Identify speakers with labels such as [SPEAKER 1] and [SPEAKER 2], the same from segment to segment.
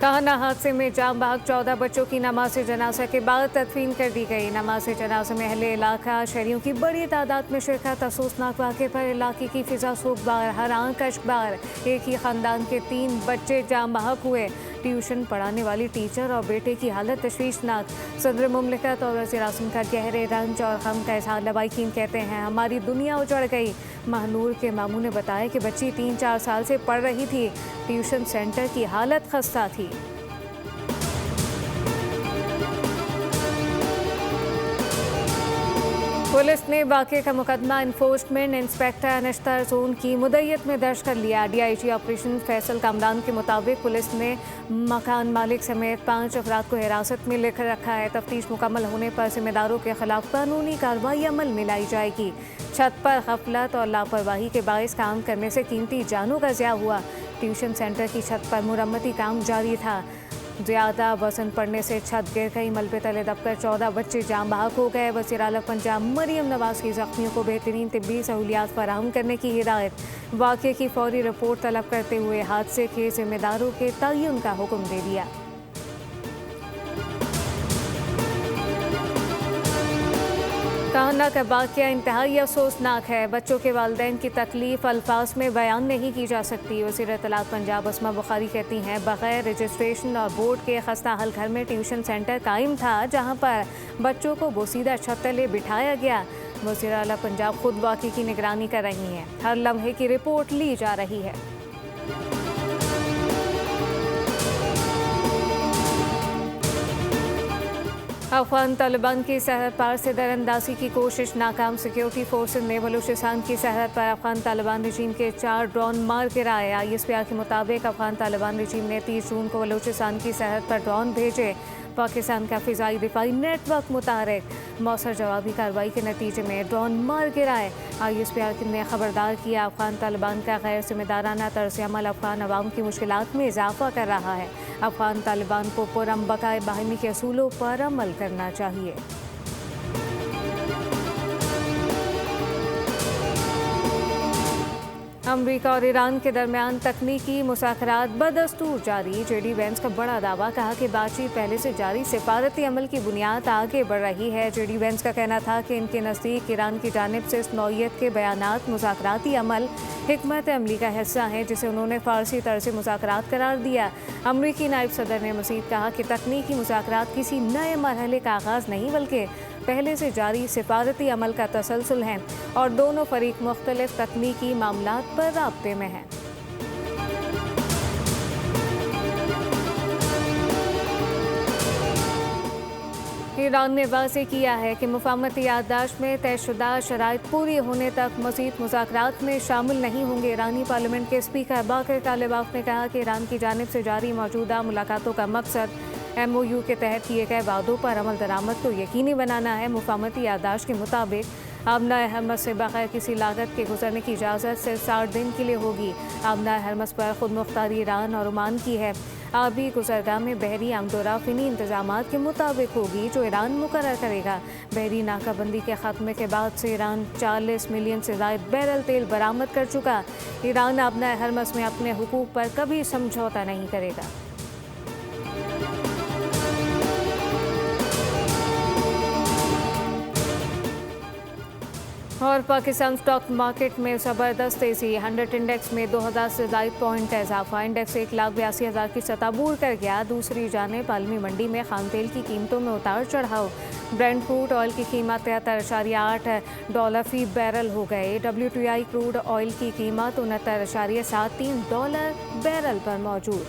[SPEAKER 1] काहना हादसे में जाम बहक 14 बच्चों की नमाज जनाजा के बाद तदफीन कर दी गई। नमाज जनाजा में अहले इलाका शहरियों की बड़ी तादाद में शिरकत। अफसोसनाक वाक़े पर इलाके की फिजा सूखबार, हर आंख अश्कबार। एक ही खानदान के 3 बच्चे जाम बहक हुए। ट्यूशन पढ़ाने वाली टीचर और बेटे की हालत तशवीशनाक। सदर मुमलिकत और वज़ीर आज़म का गहरे रंज और गम का इजहार। लवाइकीन कहते हैं हमारी दुनिया उजड़ गई। महनूर के मामू ने बताया कि बच्ची 3-4 साल से पढ़ रही थी। ट्यूशन सेंटर की हालत खस्ता थी। पुलिस ने वाक़े का मुकदमा इन्फोर्समेंट इंस्पेक्टर अनश्तर जोन की मुद्दत में दर्ज कर लिया। DIG ऑपरेशन फैसल कामरान के मुताबिक पुलिस ने मकान मालिक समेत 5 अफराद को हिरासत में लेकर रखा है। तफ्तीश मुकम्मल होने पर जिम्मेदारों के खिलाफ कानूनी कार्रवाई अमल में लाई जाएगी। छत पर गफलत और लापरवाही के बायस काम करने से कीमती जानों का ज़िया हुआ। ट्यूशन सेंटर की छत पर मुरम्मती काम जारी था। ज़्यादा वजन पड़ने से छत गिर गई। मलबे तले दबकर 14 बच्चे जाम बहक हो गए। वज़ीर आला पंजाब मरियम नवाज की ज़ख्मियों को बेहतरीन तिब्बी सहूलियात फराहम करने की हिदायत। वाक़े की फौरी रिपोर्ट तलब करते हुए हादसे के जिम्मेदारों के तयन का हुक्म दे दिया। काहना का वाक़या इंतहाई अफसोसनाक है। बच्चों के वालिदैन की तकलीफ अल्फाज में बयान नहीं की जा सकती। वज़ीर इत्तलात पंजाब अस्मा बुखारी कहती हैं बग़ैर रजिस्ट्रेशन और बोर्ड के खस्ता हाल घर में ट्यूशन सेंटर कायम था, जहां पर बच्चों को बोसीदा छत तले बिठाया गया। वज़ीर आला पंजाब खुद वाक़े की निगरानी कर रही हैं। हर लम्हे की रिपोर्ट ली जा रही है। अफगान तालिबान की सरहद पार से दरअंदाजी की कोशिश नाकाम। सिक्योरिटी फोर्सेज ने बलूचिस्तान की सरहद पर अफगान तालिबान रजीम के 4 ड्रोन मार गिराए। ISPR के मुताबिक अफगान तालिबान रजीम ने 30 जून को बलूचिस्तान की सरहद पर ड्रोन भेजे। पाकिस्तान का फ़िज़ाई दिफाई नेटवर्क मुतारिक। मौसर जवाबी कार्रवाई के नतीजे में ड्रोन मार गिराए। ISPR ने खबरदार किया अफगान तालिबान का गैर जिम्मेदाराना तर्ज़ अमल अफगान अवाम की मुश्किलात में इजाफा कर रहा है। अफगान तालिबान को पुरअमन बकाए बाहिनी के असूलों पर अमल करना चाहिए। अमरीका और ईरान के दरमियान तकनीकी मुज़ाकरात बदस्तूर जारी। JD वेंस का बड़ा दावा, कहा कि बातचीत पहले से जारी सिफारती अमल की बुनियाद आगे बढ़ रही है। JD वेंस का कहना था कि इनके नज़दीक ईरान की जानिब से इस नौइयत के बयानात मुज़ाकराती अमल हिकमत अमली का हिस्सा है, जिसे उन्होंने फ़ारसी तर्ज़ मुज़ाकरात करार दिया। अमरीकी नायब सदर ने मज़ीद कहा कि तकनीकी मुज़ाकरात किसी नए मरहले का आगाज़ नहीं, बल्कि पहले से जारी सिफारती अमल का तसलसल है और दोनों फरीक मुख्तलिफ तकनीकी मामलात पर राब्ते में हैं। ईरान ने वाज़ेह किया है कि मुफाहमती याददाश्त में तयशुदा शराइत पूरी होने तक मज़ीद मुज़ाकरात में शामिल नहीं होंगे। ईरानी पार्लियामेंट के स्पीकर बाकर कालिबाफ ने कहा कि ईरान की जानिब से जारी मौजूदा मुलाकातों का मकसद MOU के तहत किए गए वादों पर अमल दरामद को यकीनी बनाना है। मुफाहमती याददाश्त के मुताबिक आबना हरमस से बगैर किसी लागत के गुजरने की इजाज़त सिर्फ 60 दिन के लिए होगी। आबना हरमस पर खुद मुख्तारी ईरान और ओमान की है। आबी गुजरगाह में बहरी आमदोरफ़नी इंतजामात के मुताबिक होगी, जो ईरान मुकर्रर करेगा। बहरी नाकाबंदी के ख़त्मे के बाद से ईरान 40 मिलियन से ज़ायद बैरल तेल बरामद कर चुका। ईरान आबना हरमस में अपने हुकूक पर कभी समझौता नहीं करेगा। और पाकिस्तान स्टॉक मार्केट में ज़बरदस्त तेज़ी। 100 इंडेक्स में 2000 से ज़ायद पॉइंट का इजाफा। इंडेक्स 1,82,000 की सतह बूर कर गया। दूसरी जानिब आलमी मंडी में खान तेल की कीमतों में उतार चढ़ाव। ब्रेंट क्रूड ऑयल की कीमत $73.8 फ़ी बैरल हो गए। WTI क्रूड ऑयल की कीमत $69.73 बैरल पर मौजूद।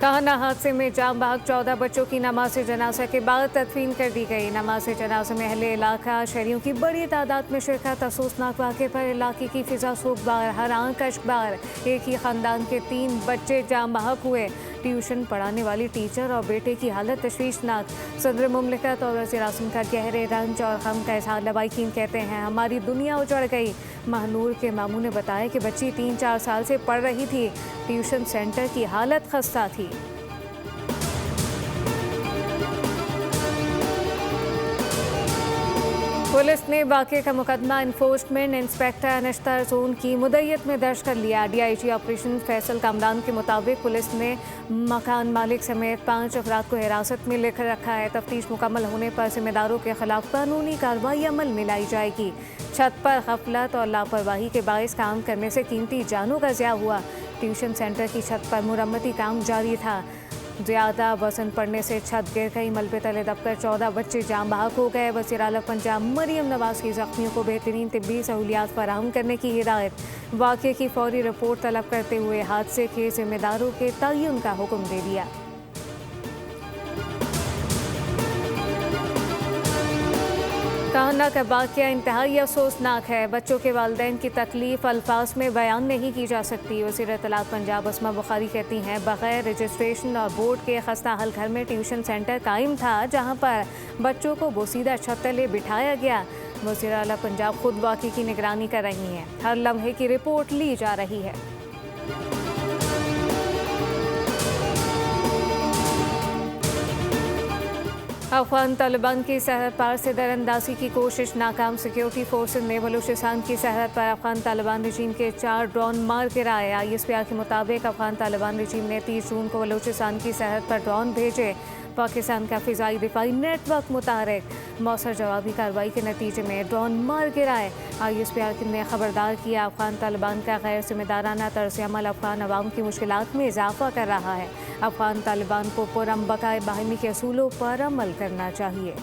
[SPEAKER 1] काहना हादसे में जाम बहक 14 बच्चों की नमाज जनाजा के बाद तदफीन कर दी गई। नमाज जनाजा में अहले इलाका शहरियों की बड़ी तादाद में शिरकत। अफसोसनाक वाक़े पर इलाके की फिजा सूखबार, हर आंख अश्कबार। एक ही खानदान के 3 बच्चे जाम बहक हुए। ट्यूशन पढ़ाने वाली टीचर और बेटे की हालत तशवीशनाक। सदर मुमलिकत और वज़ीर आज़म का गहरे रंज और गम का इजहार। लवाइकीन कहते हैं हमारी दुनिया उजड़ गई। महनूर के मामू ने बताया कि बच्ची 3-4 साल से पढ़ रही थी। ट्यूशन सेंटर की हालत खस्ता थी। पुलिस ने वाक़े का मुकदमा इन्फोर्समेंट इंस्पेक्टर अनश्तर जोन की मुद्दत में दर्ज कर लिया। डीआईजी ऑपरेशन फैसल कामरान के मुताबिक पुलिस ने मकान मालिक समेत 5 अफराद को हिरासत में लेकर रखा है। तफ्तीश मुकम्मल होने पर जिम्मेदारों के खिलाफ कानूनी कार्रवाई अमल में लाई जाएगी। छत पर गफलत और लापरवाही के बायस काम करने से कीमती जानों का ज़िया हुआ। ट्यूशन सेंटर की छत पर मुरम्मती काम जारी था। ज़्यादा वजन पड़ने से छत गिर गई। मलबे तले दबकर 14 बच्चे जाम बहक हो गए। वज़ीर आला पंजाब मरियम नवाज की ज़ख्मियों को बेहतरीन तिब्बी सहूलियात फराहम करने की हिदायत। वाक़े की फौरी रिपोर्ट तलब करते हुए हादसे के जिम्मेदारों के तयन का हुक्म दे दिया। कान्हा का वाक़या इंतहाई अफसोसनाक है। बच्चों के वालिदैन की तकलीफ अल्फाज में बयान नहीं की जा सकती। वज़ीर इत्तलात पंजाब अस्मा बुखारी कहती हैं, बग़ैर रजिस्ट्रेशन और बोर्ड के खस्ता हाल घर में ट्यूशन सेंटर कायम था, जहां पर बच्चों को बोसीदा छत तले बिठाया गया। वज़ीर आला पंजाब खुद वाक़े की निगरानी कर रही हैं। हर लम्हे की रिपोर्ट ली जा रही है। अफगान तालिबान की सरहद पार से दरअंदाजी की कोशिश नाकाम। सिक्योरिटी फोर्सेज ने बलूचिस्तान की सरहद पर अफगान तालिबान रजीम के 4 ड्रोन मार गिराए। ISPR के मुताबिक अफगान तालिबान रजीम ने 30 जून को बलूचिस्तान की सरहद पर ड्रोन भेजे। पाकिस्तान का फ़िज़ाई दिफाई नेटवर्क मुतारिक। मौसर जवाबी कार्रवाई के नतीजे में ड्रोन मार गिराए। ISPR ने खबरदार किया, अफगान तालिबान का गैर जिम्मेदाराना तर्ज अमल अफगान अवाम की मुश्किलात में इजाफा कर रहा है। अफगान तालिबान को पुरअमन बकाए बाहिमी के असूलों पर अमल करना चाहिए।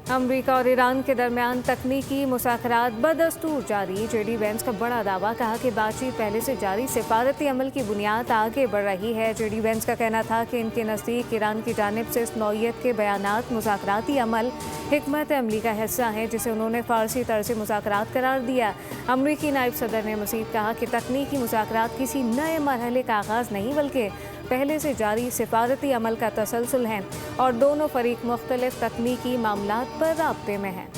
[SPEAKER 1] अमरीका और ईरान के दरमियान तकनीकी मुज़ाकरात बदस्तूर जारी। JD वेंस का बड़ा दावा, कहा कि बातचीत पहले से जारी सिफारती अमल की बुनियाद आगे बढ़ रही है। JD वेंस का कहना था कि इनके नज़दीक ईरान की जानिब से इस नौइयत के बयानात मुज़ाकराती अमल हिकमत अमली का हिस्सा हैं, जिसे उन्होंने फ़ारसी तर्ज़ मुज़ाकरात करार दिया। अमरीकी नायब सदर ने मज़ीद कहा कि तकनीकी मुज़ाकरात किसी नए मरहले का आगाज़ नहीं, बल्कि पहले से जारी सिफारती अमल का तसलसल है और दोनों फरीक मुख्तलिफ तकनीकी मामलात पर राब्ते में हैं।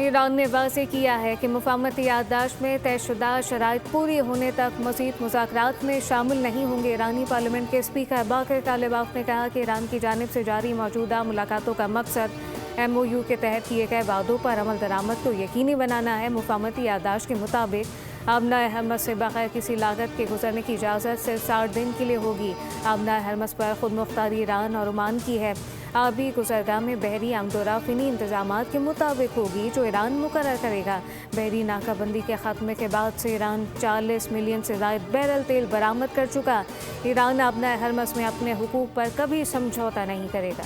[SPEAKER 1] ईरान ने वाज़ेह किया है कि मुफाहमती याददाश्त में तयशुदा शराइत पूरी होने तक मज़ीद मुज़ाकरात में शामिल नहीं होंगे। ईरानी पार्लियामेंट के स्पीकर बाकर कालिबाफ ने कहा कि ईरान की जानिब से जारी मौजूदा मुलाकातों का मकसद MOU के तहत किए गए वादों पर अमल दरामद को यकीनी बनाना है। मुफाहमती याददाश्त के मुताबिक आबना हरमस से बगैर किसी लागत के गुजरने की इजाज़त सिर्फ 60 दिन के लिए होगी। आबना हरमस पर खुद मुख्तारी ईरान और ओमान की है। आबी गुजरगाह में बहरी आमदोरफ़नी इंतजामात के मुताबिक होगी, जो ईरान मुकर्रर करेगा। बहरी नाकाबंदी के ख़त्मे के बाद से ईरान 40 मिलियन से ज़ायद बैरल तेल बरामद कर चुका। ईरान आबना हरमस में अपने हुकूक पर कभी समझौता नहीं करेगा।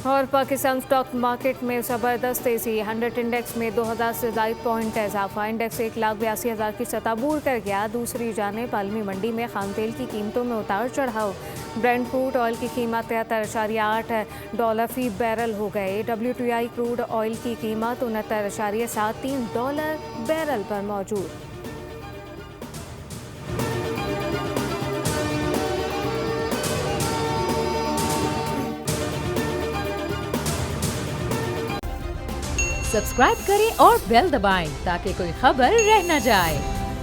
[SPEAKER 1] और पाकिस्तान स्टॉक मार्केट में ज़बरदस्त तेज़ी। 100 इंडेक्स में 2000 से ज़ायद पॉइंट का इजाफा। इंडेक्स 1,82,000 की सतह बूर कर गया। दूसरी जानिब आलमी मंडी में खाम तेल की कीमतों में उतार चढ़ाव। ब्रेंट क्रूड ऑयल की कीमत $73.8 फ़ी बैरल हो गए। WTI क्रूड ऑयल की कीमत $69.73 बैरल पर मौजूद।
[SPEAKER 2] सब्सक्राइब करें और बेल दबाएं ताकि कोई खबर रह न जाए।